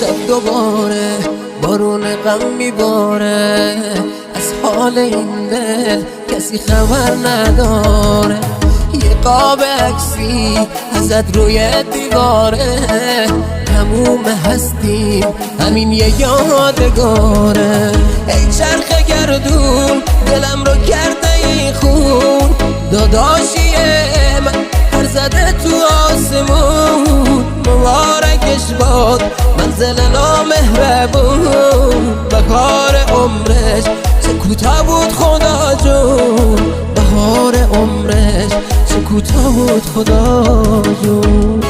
شب دوباره بارون غم میباره، از حال این دل کسی خبر نداره. یه قاب عکسی ازت روی دیواره، تموم هستیم همین یه یادگاره. ای چرخ گردون دلم رو کرده ای خون، داداشیه من پر زده تو آسمون. مبارکش باد منزل نامهربون، بهار عمرش چه کوتاه بود خدا جون، بهار عمرش چه کوتاه بود خدا جون.